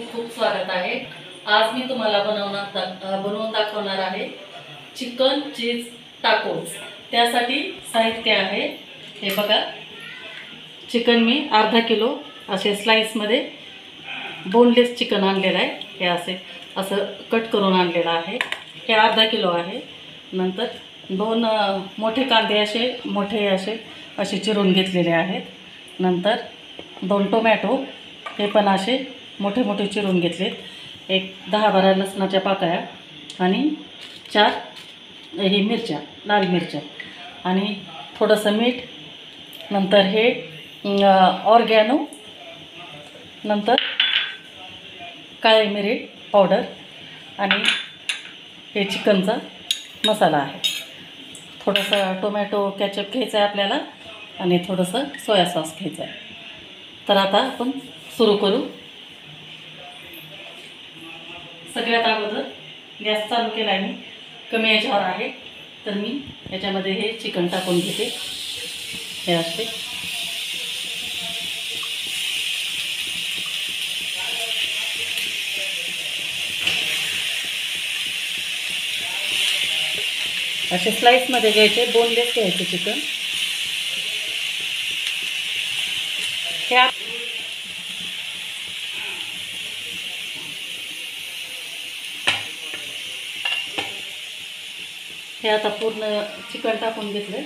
खूप स्वागत आहे। आज मी तुम्हाला बनवून दाखवणार आहे चिकन चीज टाकोस। त्यासाठी साहित्य आहे हे बघा। चिकन मी अर्धा किलो असे स्लाइसमध्ये बोनलेस चिकन आणलेलं आहे। हे असं कट करून आणलेलं आहे। हे अर्धा किलो आहे। नंतर दोन मोठे कांदे असे चिरून घेतलेले आहेत। नंतर 2 टोमॅटो हे पण असे मोठे मोठे चिरून घेतलेत। एक 10-12 लसणाच्या पाकळ्या आणि 4 ही मिरच्या, लाल मिरच्या आणि थोडंसं मीठ। नंतर हे ऑर्गॅनो, नंतर काळे मिरी पावडर आणि हे चिकनचा मसाला आहे। थोडंसं टोमॅटो केचप घ्यायचं आहे आपल्याला आणि थोडंसं सोया सॉस घ्यायचं आहे। तर आता आपण सुरू करू। सगळ्यात अगोदर गॅस चालू केला आहे मी, कमी याच्यावर आहे। तर मी याच्यामध्ये हे चिकन टाकून घेते। हे असे स्लाइसमध्ये घ्यायचे, बोनलेस घ्यायचे चिकन। हे आता पूर्ण चिकन टाकून घेतलं।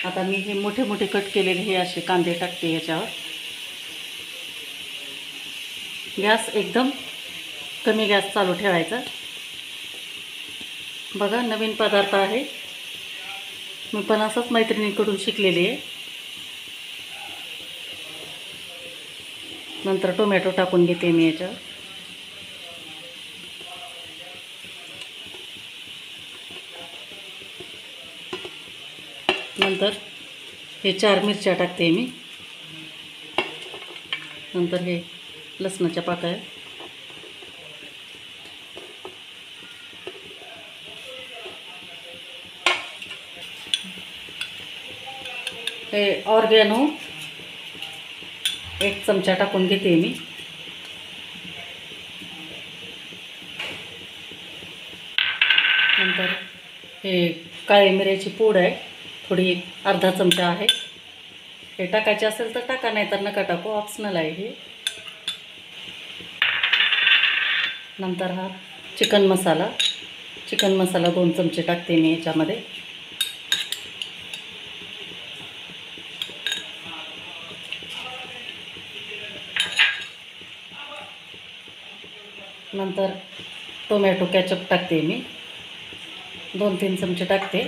आता मी हे मोठे मोठे कट केलेले हे असे कांदे टाकते याच्यावर। गॅस एकदम कमी गॅस चालू ठेवायचा। बघा, नवीन पदार्थ आहे, मी पण असंच मैत्रिणीकडून शिकलेली आहे। नंतर टोमॅटो टाकून घेते मी याच्यावर। नंतर हे 4 मिरच्या टाकते मी। नंतर हे लसणाच्या पाकळ्या, हे ऑर्गॅनो 1 चमचा टाकून घेते मी। नंतर हे काळी मिऱ्याची पूड आहे, थोडी अर्धा चमचा आहे। हे टाकायचे असेल तर टाका, नाही तर नका टाकू, ऑप्शनल आहे हे। नंतर हा चिकन मसाला 2 चमचे टाकते मी याच्यामध्ये। नंतर टोमॅटो केचप टाकते मी, 2-3 चमचे टाकते।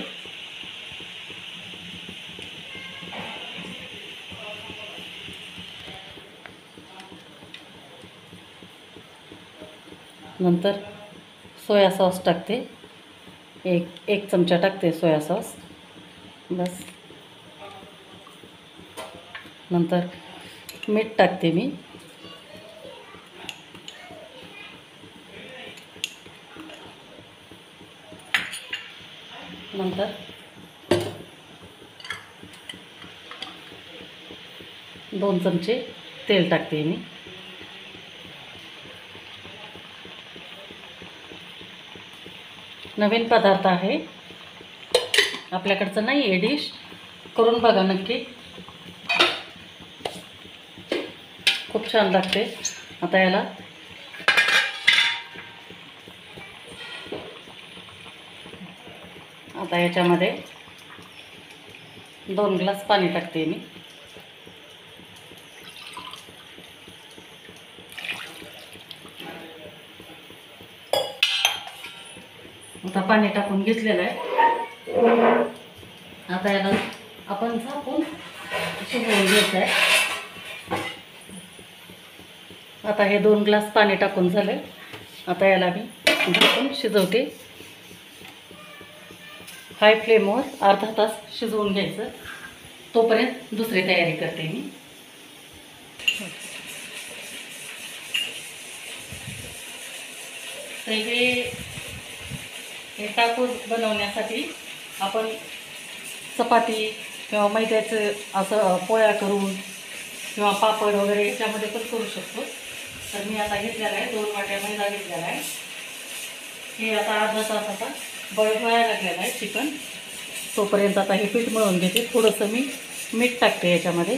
नंतर सोया सॉस टाकते, एक चमचा टाकते सोया सॉस बस। नंतर मीठ टाकते मी। नंतर 2 चमचे तेल टाकते मी। नवीन पदार्थ आहे, आपल्याकडचं नाही आहे डिश, करून बघा नक्की, खूप छान लागते। आता याच्यामध्ये 2 ग्लास पाणी टाकते मी। आता पाणी टाकून घेतलेलं आहे। आता याला आपण झाकून शिजवून घ्यायचं आहे। आता हे 2 ग्लास पाणी टाकून झालं। आता याला मी झाकून शिजवते। हाय फ्लेमवर अर्धा तास शिजवून घ्यायचं, तोपर्यंत दुसरी तयारी करते मी। तर हे टाकोस बनवण्यासाठी आपण चपाती किंवा मैद्याचं असं पोळ्या करून किंवा पापड वगैरे याच्यामध्ये पण करू शकतो। तर मी आता घेतलेला आहे 2 वाट्या मैदा घेतलेला आहे. हे आता अर्धा तास आता बॉईल व्हायला लागलेलं आहे चिकन. तोपर्यंत आता हे पीठ मळून घेते. थोडंसं मी मीठ टाकते याच्यामध्ये.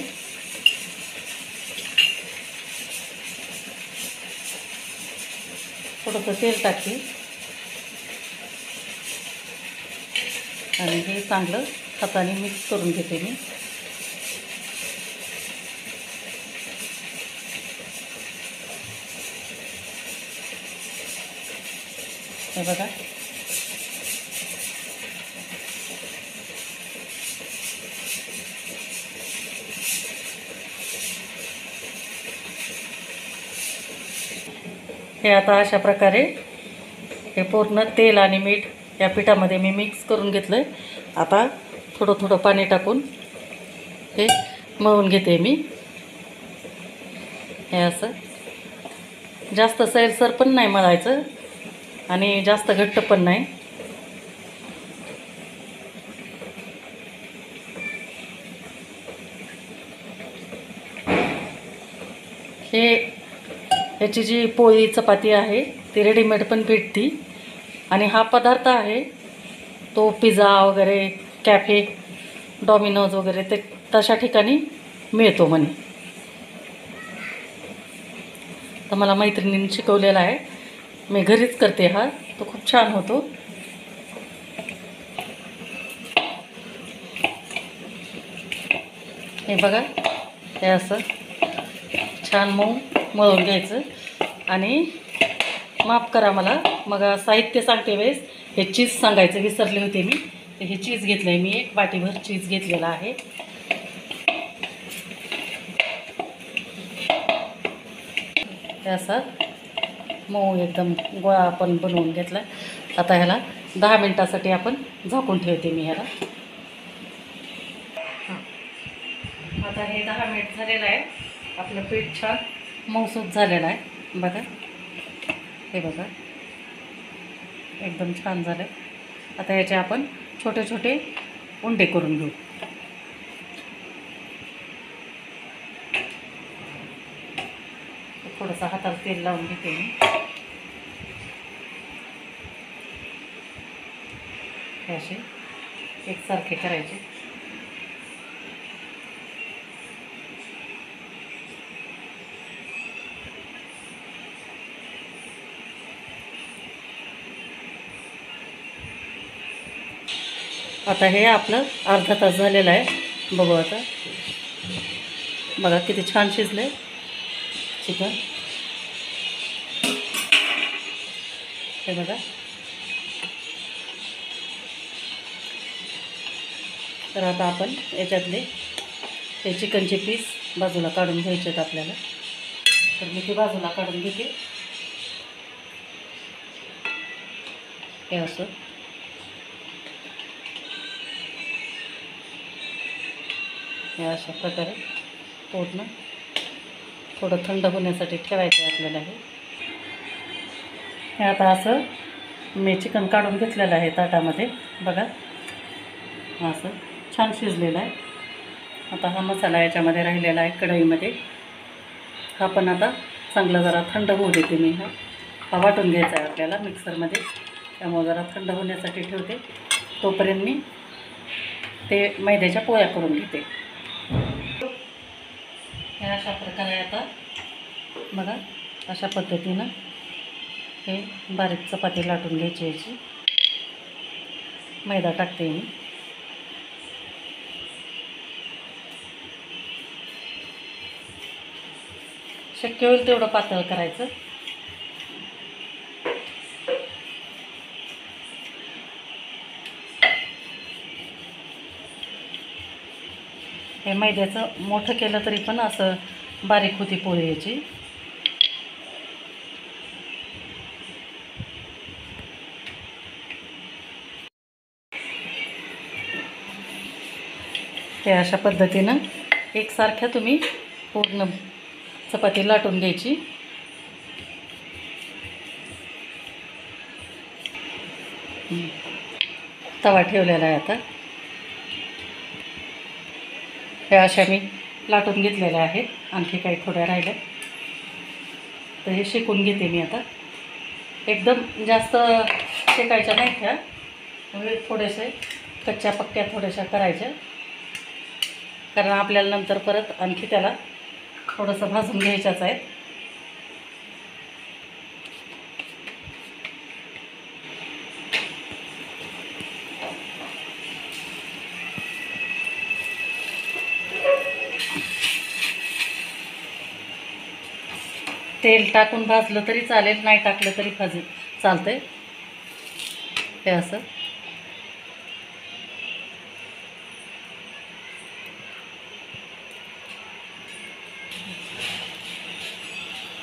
थोडंसं तेल टाकते आणि हे चांगलं हाताने मिक्स करून घेते मी. हे बघा हे आता अशा प्रकारे हे पूर्ण तेल आणि मीठ या पिठामध्ये मी मिक्स करून घेतलं आहे. आता थोडं थोडं पाणी टाकून हे मळून घेते मी. हे असं जास्त सैलसर पण नाही मळायचं आणि जास्त घट्ट पण नाही. याची जी पोळी चपाती आहे ती रेडीमेड पण भेटती आणि हा पदार्थ आहे तो पिझ्झा वगैरे कॅफे डॉमिनोज वगैरे ते तशा ठिकाणी मिळतो म्हणे. तर मला मैत्रिणींनी शिकवलेला आहे. मी घरीच करते हा. तो खूप छान होतो. हे बघा हे असं छान मऊ मळून घ्यायचं. आणि माफ करा मला मग साहित्य सांगते वेळेस हे चीज सांगायचं विसरले होते मी. तर हे चीज घेतलं आहे मी 1 वाटीभर चीज घेतलेला आहे. हे असं मऊ एकदम गोळा आपण बनवून घेतला. आता ह्याला 10 मिनटासाठी आपण झाकून ठेवते मी ह्याला. आता हे 10 मिनिट झालेलं आहे. आपलं पीठ छान मऊसूत झालेलं आहे. बघा हे बघा एकदम छान झालं. आता याचे आपण छोटे छोटे उंडे करून घेऊ. थोडंसं हाताला तेल लावून घेते मी. हे असे एकसारखे करायचे. आता हे आपलं अर्धा तास झालेलं आहे. बघू आता बघा किती छान शिजलं आहे चिकन. हे बघा तर आता आपण याच्यातले हे चिकनचे पीस बाजूला काढून घ्यायचे आहेत आपल्याला. तर मी ते बाजूला काढून घेते. हे असं हे अशा प्रकारे पूर्ण थोडं थंड होण्यासाठी ठेवायचं आहे आपल्याला. हे आता असं मी चिकन काढून घेतलेलं आहे ताटामध्ये. बघा असं छान शिजलेलं आहे. आता हा मसाला याच्यामध्ये राहिलेला आहे कढईमध्ये. हा पण आता चांगला जरा थंड होऊ देते मी. हा वाटून घ्यायचा आहे आपल्याला मिक्सरमध्ये. त्यामुळे जरा थंड होण्यासाठी ठेवते. तोपर्यंत मी ते मैद्याच्या पोळ्या करून घेते. हे अशा प्रकारे आता बघा अशा पद्धतीनं हे बारीक चपाती लाटून घ्यायची. याची मैदा टाकते मी. शक्य होईल तेवढं पातळ करायचं. हे मैद्याचं मोठं केलं तरी पण असं बारीक होती पोळी याची. हे अशा पद्धतीनं एकसारख्या तुम्ही पूर्ण चपाती लाटून घ्यायची. तवा ठेवलेला आहे आता. हे अशा मी लाटून घेतलेल्या आहेत. आणखी काही थोड्या राहिल्या तर हे शेकून घेते मी आता. एकदम जास्त शेकायच्या नाहीत ह्या, म्हणजे थोडेसे कच्च्या पक्क्या थोड्याशा करायच्या, कारण आपल्याला नंतर परत आणखी त्याला थोडंसं भाजून घ्यायच्याच आहेत. तेल टाकून भाजलं तरी चालेल, नाही टाकलं तरी चालतंय. हे असं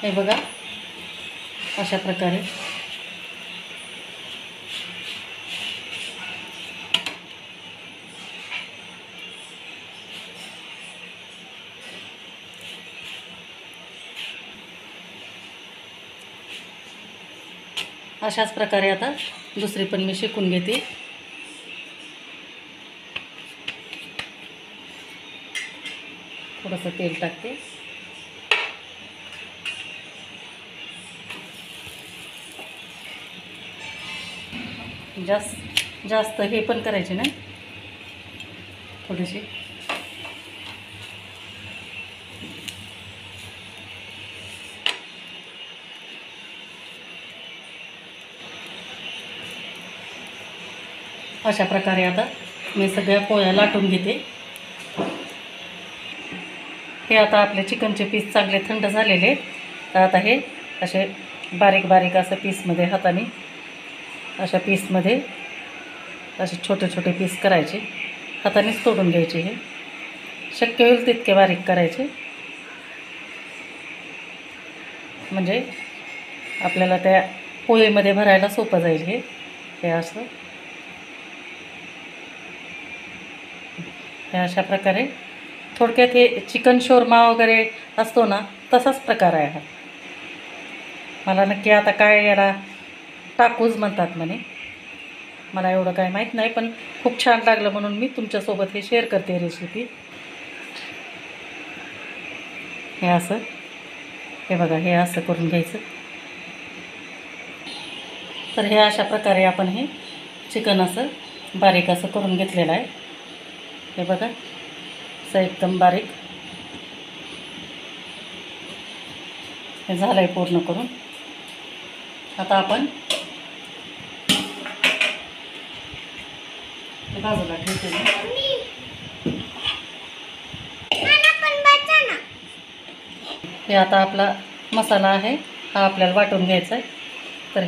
हे बघा, अशा प्रकारे अशाच प्रकारे आता दुसरी पण मी शेकून घेते. थोडंसं तेल टाकते. जास्त हे पण करायचे नाही, थोडीशी अशा प्रकारे आता मी सगळ्या पोळ्या लाटून घेते. हे आता आपले चिकनचे पीस चांगले थंड झालेले, तर आता हे असे बारीक बारीक असं पीसमध्ये हाताने अशा पीसमध्ये असे छोटे छोटे पीस करायचे, हातानेच तोडून घ्यायचे. हे शक्य होईल तितके बारीक करायचे, म्हणजे आपल्याला त्या पोळीमध्ये भरायला सोपं जाईल. हे असं हे अशा प्रकारे थोडक्यात हे चिकन शोरमा वगैरे असतो ना, तसाच प्रकार आहे हा. मला नक्की आता काय याला टाकूच म्हणतात म्हणे, मला एवढं काय माहीत नाही, पण खूप छान लागलं म्हणून मी तुमच्यासोबत हे शेअर करते रेसिपी. हे असं, हे बघा, हे असं करून घ्यायचं. तर हे अशा प्रकारे आपण हे चिकन असं बारीक असं करून घेतलेलं आहे. हे बघा, असं एकदम बारीक हे झालं आहे पूर्ण करून. आता आपण बाजूला ठेवते. हे आता आपला मसाला आहे, हा आपल्याला वाटून घ्यायचा आहे. तर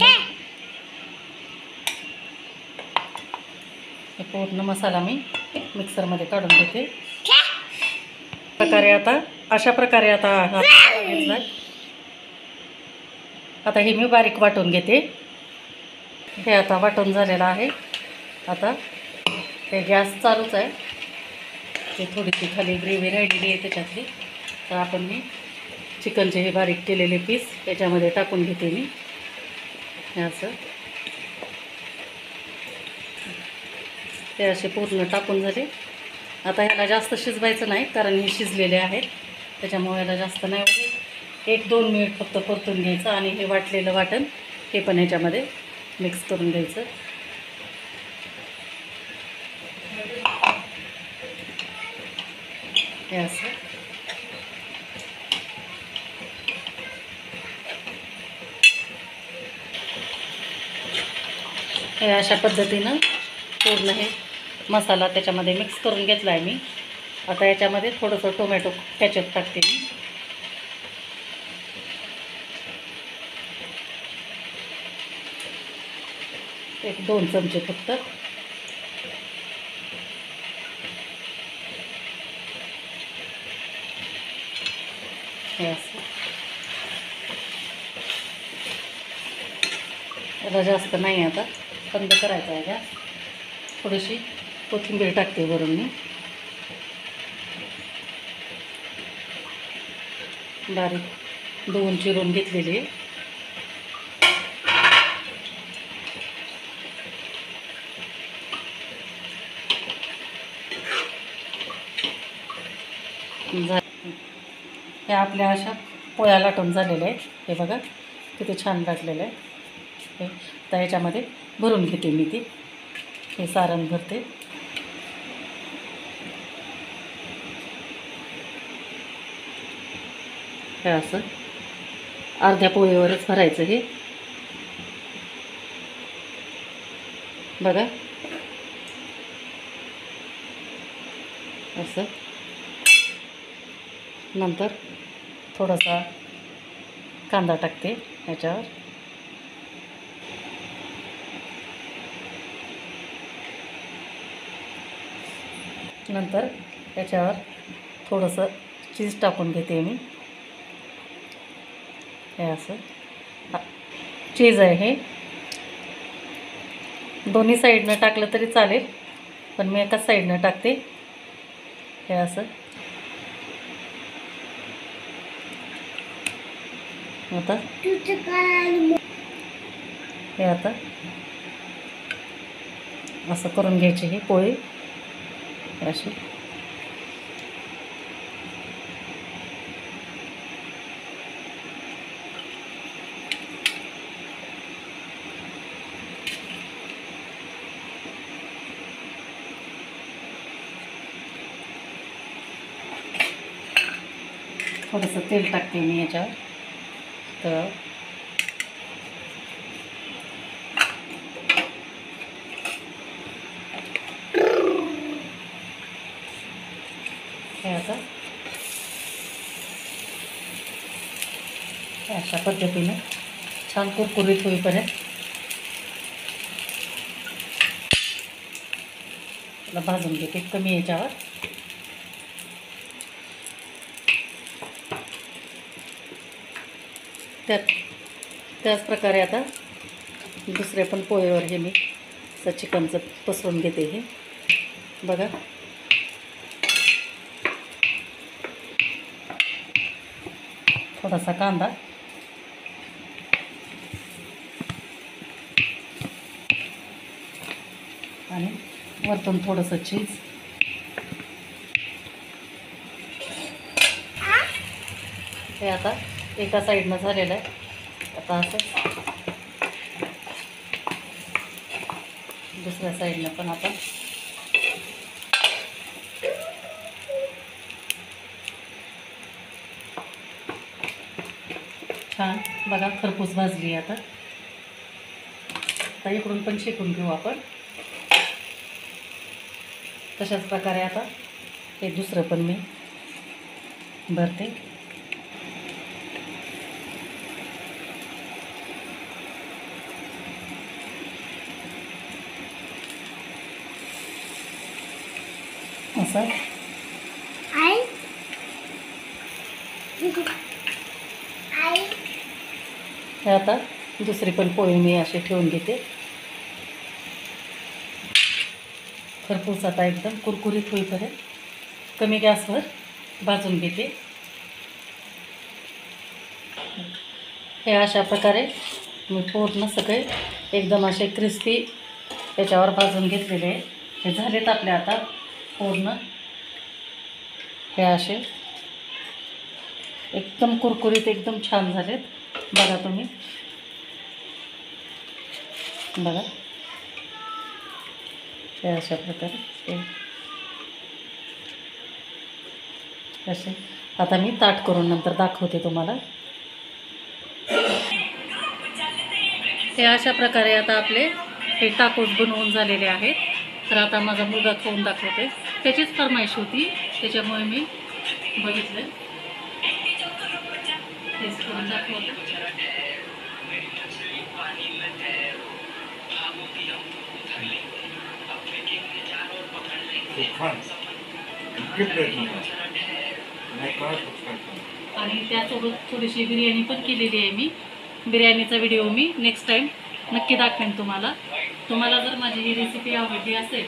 हे पूर्ण मसाला मी मिक्सरमध्ये काढून घेते. प्रकारे आता अशा प्रकारे आता हा घेतला. आता हे मी बारीक वाटून घेते. हे आता वाटून झालेलं आहे. आता हे गॅस चालूच आहे. ते थोडीशी खाली ग्रेव्ही राहिलेली आहे त्याच्यातली, तर आपण मी चिकनचे हे बारीक केलेले पीस त्याच्यामध्ये टाकून घेते मी. हे असं ते असे पूर्ण टाकून झाले. आता ह्याला जास्त शिजवायचं नाही, कारण हे शिजलेले आहेत, त्याच्यामुळे ह्याला जास्त नाही, 1-2 मिनिट फक्त परतून घ्यायचं. आणि हे वाटलेलं वाटण हे पण ह्याच्यामध्ये मिक्स करून घ्यायचं. हे असं हे अशा पद्धतीनं पूर्ण हे मसाला त्याच्यामध्ये मिक्स करून घेतला आहे मी. आता याच्यामध्ये थोडंसं टोमॅटो केचप टाकते मी. एक 2 चमचे फक्त. हे असं याला जास्त नाही, आता बंद करायचा आहे गॅस. थोडीशी कोथिंबीर टाकते वरून मी. बारीक 2 चिरून घेतलेली. हे आपल्या अशा पोळ्या लाटून झालेले आहे. हे बघा किती छान लाटलेलं आहे. हे तर ह्याच्यामध्ये भरून घेते मी ती. हे सारण भरते. हे असं अर्ध्या पोळीवरच भरायचं हे बघा. असं नंतर थोडासा कांदा टाकते ह्याच्यावर. नंतर त्याच्यावर थोडंसं चीज टाकून घेते मी. हे असं चीज आहे हे. दोन्ही साईडनं टाकलं तरी चालेल, पण मी एकाच साईडनं टाकते. हे असं आता हे आता असं करून घ्यायची ही पोळी अशी. थोडंसं तेल टाकते मी याच्यावर. तर हे आता अशा पद्धतीने छान कुरकुरीत होईपर्यंत त्याला भाजून घेते कमी याच्यावर. त्याच प्रकारे आता दुसरे पण पोळीवर हे मी चिकनचं पसरून घेते. हे बघा थोडासा कांदा आणि वरतून थोडंसं चीज. हे आता एका साईडनं झालेलं आहे. आता असं दुसऱ्या साईडनं पण आपण छान बघा खरपूस भाजली. आता इकडून पण शेकून घेऊ आपण. तशाच प्रकारे आता हे दुसरं पण मी भरते. असं हे आता दुसरी पण पोळी मी अशी ठेवून घेते. खरपूस आता एकदम कुरकुरीत होईपर्यंत कमी गॅसवर भाजून घेते. हे अशा प्रकारे मी पूर्ण सगळे एकदम असे क्रिस्पी याच्यावर भाजून घेतलेले आहे. हे झालेत आपले आता पूर्ण. हे असे एकदम कुरकुरीत एकदम छान झालेत. बघा तुम्ही बघा हे अशा प्रकारे असे. आता मी ताट करून नंतर दाखवते तुम्हाला. हे अशा प्रकारे आता आपले हे टाकोस बनवून झालेले आहेत. तर आता माझा मुलगा खाऊन दाखवते. त्याचीच फरमाईश होती त्याच्यामुळे मी बघितलं टेस्ट करून दाखवते. आणि त्यासोबत थोडीशी बिर्याणी पण केलेली आहे मी. बिर्याणीचा व्हिडिओ मी नेक्स्ट टाईम नक्की दाखवेन तुम्हाला. तुम्हाला जर माझी ही रेसिपी आवडली असेल